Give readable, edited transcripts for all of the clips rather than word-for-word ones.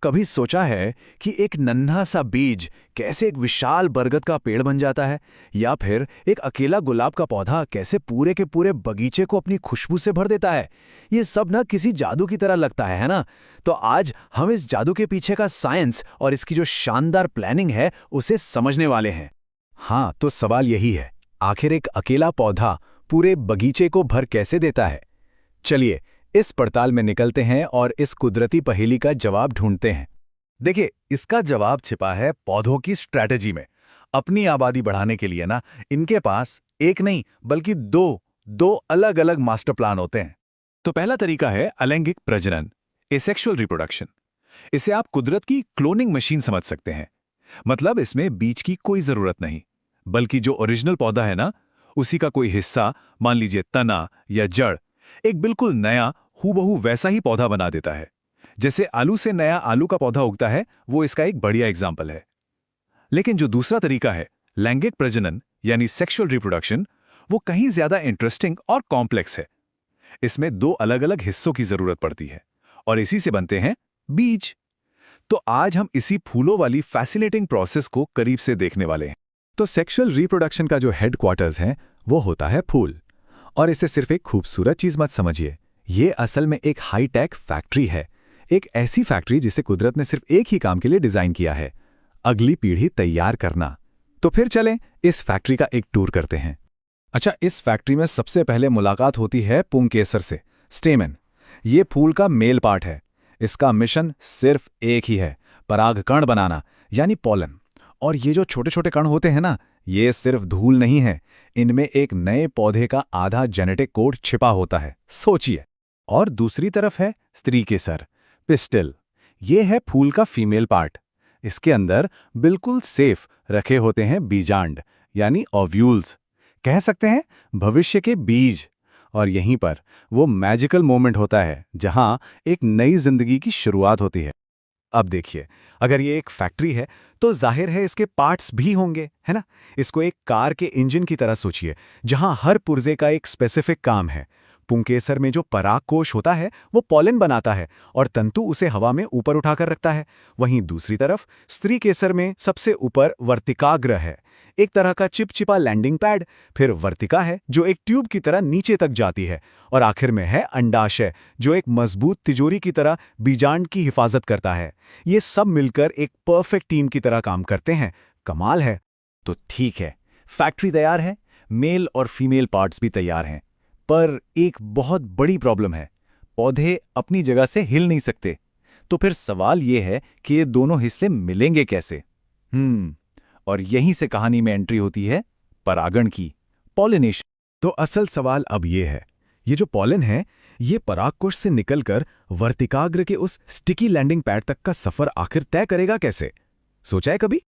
कभी सोचा है कि एक नन्हा सा बीज कैसे एक विशाल बरगद का पेड़ बन जाता है, या फिर एक अकेला गुलाब का पौधा कैसे पूरे के पूरे बगीचे को अपनी खुशबू से भर देता है? ये सब ना किसी जादू की तरह लगता है ना? तो आज हम इस जादू के पीछे का साइंस और इसकी जो शानदार प्लानिंग है उसे समझने वाले हैं। हाँ, तो सवाल यही है, आखिर एक अकेला पौधा पूरे बगीचे को भर कैसे देता है? चलिए इस पड़ताल में निकलते हैं और इस कुदरती पहेली का जवाब ढूंढते हैं। देखिए, इसका जवाब छिपा है पौधों की स्ट्रैटेजी में। अपनी आबादी बढ़ाने के लिए ना इनके पास एक नहीं बल्कि दो अलग अलग मास्टर प्लान होते हैं। तो पहला तरीका है अलैंगिक प्रजनन, एसेक्सुअल रिप्रोडक्शन। इसे आप कुदरत की क्लोनिंग मशीन समझ सकते हैं। मतलब इसमें बीज की कोई जरूरत नहीं, बल्कि जो ओरिजिनल पौधा है ना, उसी का कोई हिस्सा, मान लीजिए तना या जड़, एक बिल्कुल नया हूबहू वैसा ही पौधा बना देता है। जैसे आलू से नया आलू का पौधा उगता है, वो इसका एक बढ़िया एग्जाम्पल है। लेकिन जो दूसरा तरीका है लैंगिक प्रजनन यानी सेक्सुअल रिप्रोडक्शन, वो कहीं ज्यादा इंटरेस्टिंग और कॉम्प्लेक्स है। इसमें दो अलग अलग हिस्सों की जरूरत पड़ती है और इसी से बनते हैं बीज। तो आज हम इसी फूलों वाली फैसिनेटिंग प्रोसेस को करीब से देखने वाले हैं। तो सेक्सुअल रिप्रोडक्शन का जो हेडक्वार्टर्स है वो होता है फूल। और इसे सिर्फ एक खूबसूरत चीज मत समझिए, ये असल में एक हाईटेक फैक्ट्री है। एक ऐसी फैक्ट्री जिसे कुदरत ने सिर्फ एक ही काम के लिए डिजाइन किया है, अगली पीढ़ी तैयार करना। तो फिर चलें इस फैक्ट्री का एक टूर करते हैं। अच्छा, इस फैक्ट्री में सबसे पहले मुलाकात होती है पुंकेसर से, स्टेमन। ये फूल का मेल पार्ट है। इसका मिशन सिर्फ एक ही है, परागकण बनाना यानी पॉलन। और ये जो छोटे छोटे कण होते हैं ना, ये सिर्फ धूल नहीं है, इनमें एक नए पौधे का आधा जेनेटिक कोड छिपा होता है, सोचिए। और दूसरी तरफ है स्त्री केसर, पिस्टिल। ये है फूल का फीमेल पार्ट। इसके अंदर बिल्कुल सेफ रखे होते हैं बीजांड यानी ओव्यूल्स, कह सकते हैं भविष्य के बीज। और यहीं पर वो मैजिकल मोमेंट होता है जहां एक नई जिंदगी की शुरुआत होती है। अब देखिए, अगर ये एक फैक्ट्री है तो जाहिर है इसके पार्ट्स भी होंगे, है ना? इसको एक कार के इंजन की तरह सोचिए, जहां हर पुर्जे का एक स्पेसिफिक काम है। पुंकेसर में जो परागकोश होता है वो पॉलन बनाता है और तंतु उसे हवा में ऊपर उठाकर रखता है। वहीं दूसरी तरफ स्त्री केसर में सबसे ऊपर वर्तिकाग्र है, एक तरह का चिपचिपा लैंडिंग पैड। फिर वर्तिका है जो एक ट्यूब की तरह नीचे तक जाती है। और आखिर में है अंडाशय, जो एक मजबूत तिजोरी की तरह बीजांड की हिफाजत करता है। ये सब मिलकर एक परफेक्ट टीम की तरह काम करते हैं। कमाल है। तो ठीक है, फैक्ट्री तैयार है, मेल और फीमेल पार्ट्स भी तैयार हैं, पर एक बहुत बड़ी प्रॉब्लम है, पौधे अपनी जगह से हिल नहीं सकते। तो फिर सवाल यह है कि ये दोनों हिस्से मिलेंगे कैसे? और यहीं से कहानी में एंट्री होती है परागण की, पॉलिनेशन। तो असल सवाल अब ये है, ये जो पॉलन है ये परागकोश से निकलकर वर्तिकाग्र के उस स्टिकी लैंडिंग पैड तक का सफर आखिर तय करेगा कैसे? सोचा है कभी?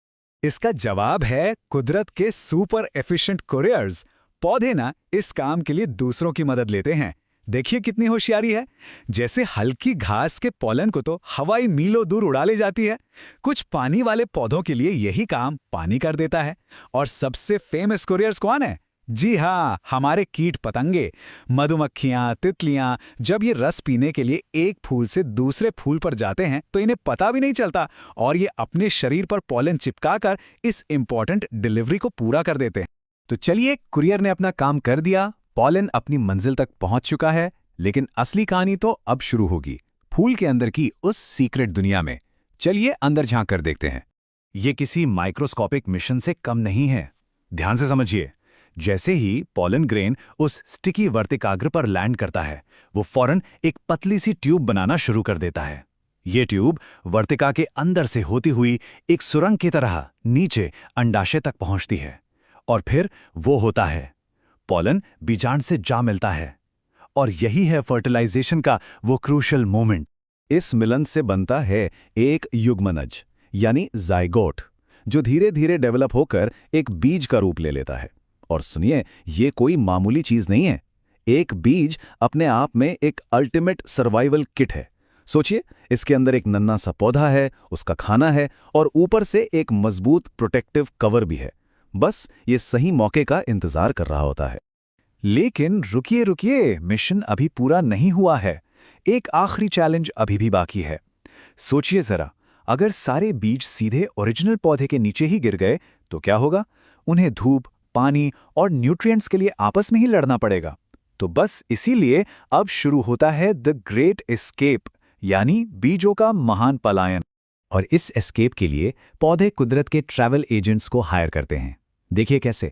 इसका जवाब है कुदरत के सुपर एफिशिएंट कोरियर्स। पौधे ना इस काम के लिए दूसरों की मदद लेते हैं। देखिए कितनी होशियारी है। जैसे हल्की घास के पॉलन को तो हवाई मीलों दूर उड़ा ले जाती है, कुछ पानी वाले पौधों के लिए यही काम पानी कर देता है। और सबसे फेमस कोरियर्स कौन है? जी हाँ, हमारे कीट पतंगे, मधुमक्खियां, तितलियां। जब ये रस पीने के लिए एक फूल से दूसरे फूल पर जाते हैं तो इन्हें पता भी नहीं चलता, और ये अपने शरीर पर पॉलन चिपकाकर इस इंपॉर्टेंट डिलीवरी को पूरा कर देते हैं। तो चलिए, कुरियर ने अपना काम कर दिया, पॉलन अपनी मंजिल तक पहुंच चुका है। लेकिन असली कहानी तो अब शुरू होगी, फूल के अंदर की उस सीक्रेट दुनिया में। चलिए अंदर झांक कर देखते हैं। ये किसी माइक्रोस्कोपिक मिशन से कम नहीं है। ध्यान से समझिए, जैसे ही पॉलन ग्रेन उस स्टिकी वर्तिकाग्र पर लैंड करता है, वो फौरन एक पतली सी ट्यूब बनाना शुरू कर देता है। ये ट्यूब वर्तिका के अंदर से होती हुई एक सुरंग की तरह नीचे अंडाशय तक पहुंचती है। और फिर वो होता है, पॉलन बीजांड से जा मिलता है। और यही है फर्टिलाइजेशन का वो क्रूशियल मोमेंट। इस मिलन से बनता है एक युग्मनज यानी जाइगोट, जो धीरे धीरे डेवलप होकर एक बीज का रूप ले लेता है। और सुनिए, ये कोई मामूली चीज नहीं है। एक बीज अपने आप में एक अल्टीमेट सर्वाइवल किट है। सोचिए, इसके अंदर एक नन्हा सा पौधा है, उसका खाना है, और ऊपर से एक मजबूत प्रोटेक्टिव कवर भी है। बस ये सही मौके का इंतजार कर रहा होता है। लेकिन रुकिए रुकिए, मिशन अभी पूरा नहीं हुआ है। एक आखिरी चैलेंज अभी भी बाकी है। सोचिए जरा, अगर सारे बीज सीधे ओरिजिनल पौधे के नीचे ही गिर गए तो क्या होगा? उन्हें धूप, पानी और न्यूट्रिएंट्स के लिए आपस में ही लड़ना पड़ेगा। तो बस इसीलिए अब शुरू होता है द ग्रेट एस्केप, यानी बीजों का महान पलायन। और इस एस्केप के लिए पौधे कुदरत के ट्रैवल एजेंट्स को हायर करते हैं। देखिए कैसे।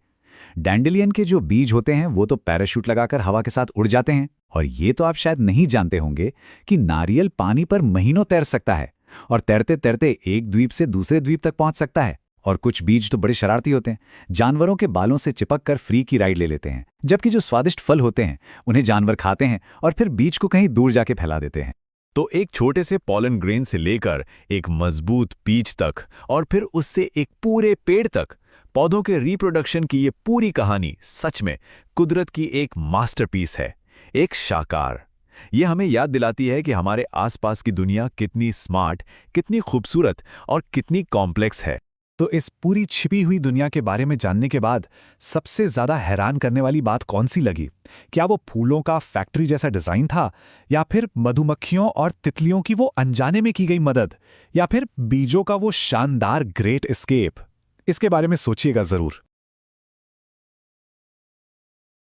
डैंडेलियन के जो बीज होते हैं वो तो पैराशूट लगाकर हवा के साथ उड़ जाते हैं। और ये तो आप शायद नहीं जानते होंगे कि नारियल पानी पर महीनों तैर सकता है और तैरते तैरते एक द्वीप से दूसरे द्वीप तक पहुंच सकता है। और कुछ बीज तो बड़े शरारती होते हैं, जानवरों के बालों से चिपक कर फ्री की राइड ले लेते हैं, जबकि जो स्वादिष्ट फल होते हैं उन्हें जानवर खाते हैं और फिर बीज को कहीं दूर जाके फैला देते हैं। तो एक छोटे से पॉलन ग्रेन से लेकर एक मजबूत बीज तक और फिर उससे एक पूरे पेड़ तक, पौधों के रिप्रोडक्शन की ये पूरी कहानी सच में कुदरत की एक मास्टरपीस है, एक शाकार। ये हमें याद दिलाती है कि हमारे आसपास की दुनिया कितनी स्मार्ट, कितनी खूबसूरत और कितनी कॉम्प्लेक्स है। तो इस पूरी छिपी हुई दुनिया के बारे में जानने के बाद सबसे ज्यादा हैरान करने वाली बात कौन सी लगी? क्या वो फूलों का फैक्ट्री जैसा डिजाइन था, या फिर मधुमक्खियों और तितलियों की वो अनजाने में की गई मदद, या फिर बीजों का वो शानदार ग्रेट एस्केप? इसके बारे में सोचिएगा जरूर।